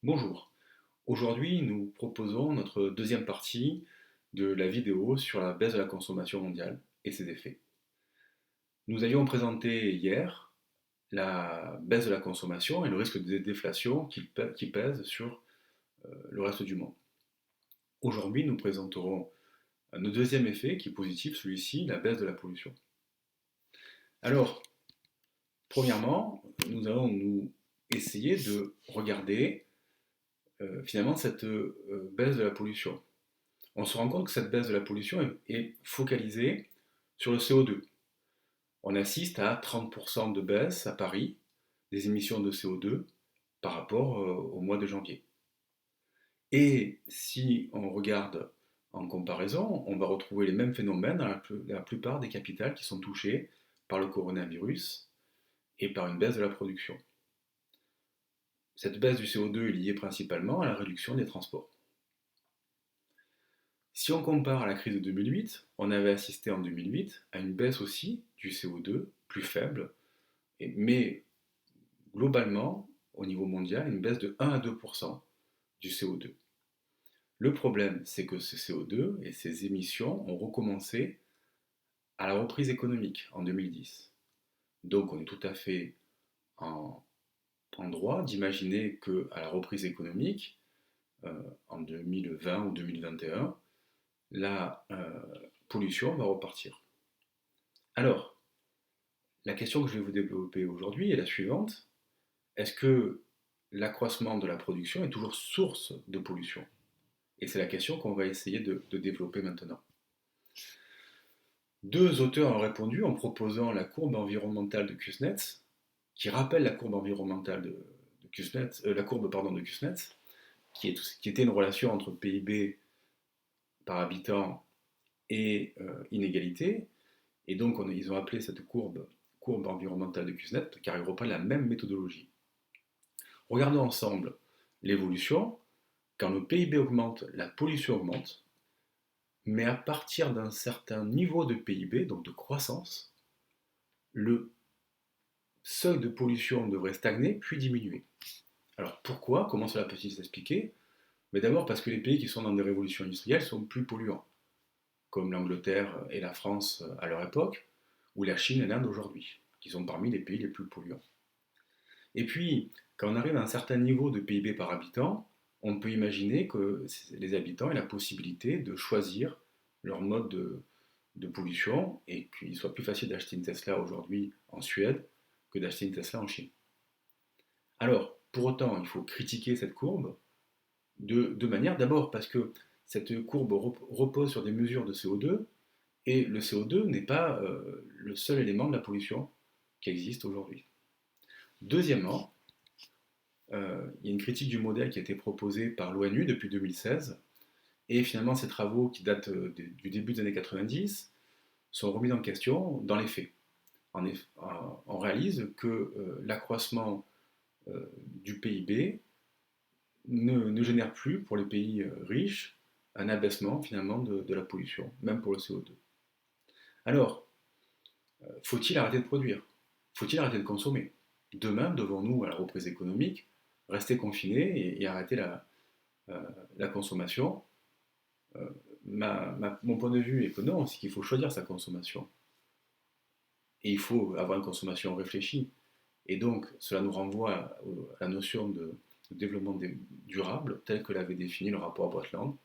Bonjour, aujourd'hui nous proposons notre deuxième partie de la vidéo sur la baisse de la consommation mondiale et ses effets. Nous avions présenté hier la baisse de la consommation et le risque de déflation qui pèse sur le reste du monde. Aujourd'hui nous présenterons un deuxième effet qui est positif, celui-ci, la baisse de la pollution. Alors, premièrement, nous allons nous essayer de regarder finalement cette baisse de la pollution. On se rend compte que cette baisse de la pollution est focalisée sur le CO2. On assiste à 30% de baisse à Paris des émissions de CO2 par rapport au mois de janvier. Et si on regarde en comparaison, on va retrouver les mêmes phénomènes dans la plupart des capitales qui sont touchées par le coronavirus et par une baisse de la production. Cette baisse du CO2 est liée principalement à la réduction des transports. Si on compare à la crise de 2008, on avait assisté en 2008 à une baisse aussi du CO2 plus faible, mais globalement, au niveau mondial, une baisse de 1 à 2% du CO2. Le problème, c'est que ce CO2 et ces émissions ont recommencé à la reprise économique en 2010. Donc on est tout à fait en, droit d'imaginer qu'à la reprise économique, en 2020 ou 2021, la pollution va repartir. Alors, la question que je vais vous développer aujourd'hui est la suivante. Est-ce que l'accroissement de la production est toujours source de pollution? Et c'est la question qu'on va essayer de développer maintenant. Deux auteurs ont répondu en proposant la courbe environnementale de Kuznets, qui rappelle la courbe environnementale de Kuznets, la courbe de Kuznets, qui était une relation entre PIB par habitant et inégalité. Et donc ils ont appelé cette courbe environnementale de Kuznets car elle reprend la même méthodologie. Regardons ensemble l'évolution. Quand le PIB augmente, la pollution augmente, mais à partir d'un certain niveau de PIB, donc de croissance, le seuil de pollution devrait stagner puis diminuer. Alors pourquoi? Comment cela peut-il s'expliquer? Mais d'abord parce que les pays qui sont dans des révolutions industrielles sont plus polluants, comme l'Angleterre et la France à leur époque, ou la Chine et l'Inde aujourd'hui, qui sont parmi les pays les plus polluants. Et puis, quand on arrive à un certain niveau de PIB par habitant, on peut imaginer que les habitants aient la possibilité de choisir leur mode de pollution et qu'il soit plus facile d'acheter une Tesla aujourd'hui en Suède que d'acheter une Tesla en Chine. Alors, pour autant, il faut critiquer cette courbe de deux manières. D'abord parce que cette courbe repose sur des mesures de CO2 et le CO2 n'est pas le seul élément de la pollution qui existe aujourd'hui. Deuxièmement, il y a une critique du modèle qui a été proposée par l'ONU depuis 2016, et finalement ces travaux qui datent du début des années 90 sont remis en question dans les faits. On réalise que l'accroissement du PIB ne génère plus pour les pays riches un abaissement finalement de la pollution, même pour le CO2. Alors, faut-il arrêter de produire? Faut-il arrêter de consommer? Demain, devons-nous, à la reprise économique, rester confinés et arrêter la consommation? Mon point de vue est que non, c'est qu'il faut choisir sa consommation. Et il faut avoir une consommation réfléchie. Et donc, cela nous renvoie à la notion de développement durable, tel que l'avait défini le rapport Brundtland,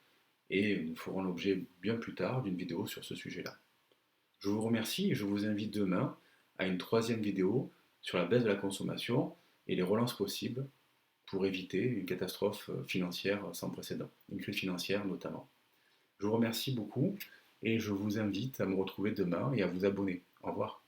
et nous ferons l'objet bien plus tard d'une vidéo sur ce sujet-là. Je vous remercie et je vous invite demain à une troisième vidéo sur la baisse de la consommation et les relances possibles pour éviter une catastrophe financière sans précédent, une crise financière notamment. Je vous remercie beaucoup et je vous invite à me retrouver demain et à vous abonner. Au revoir.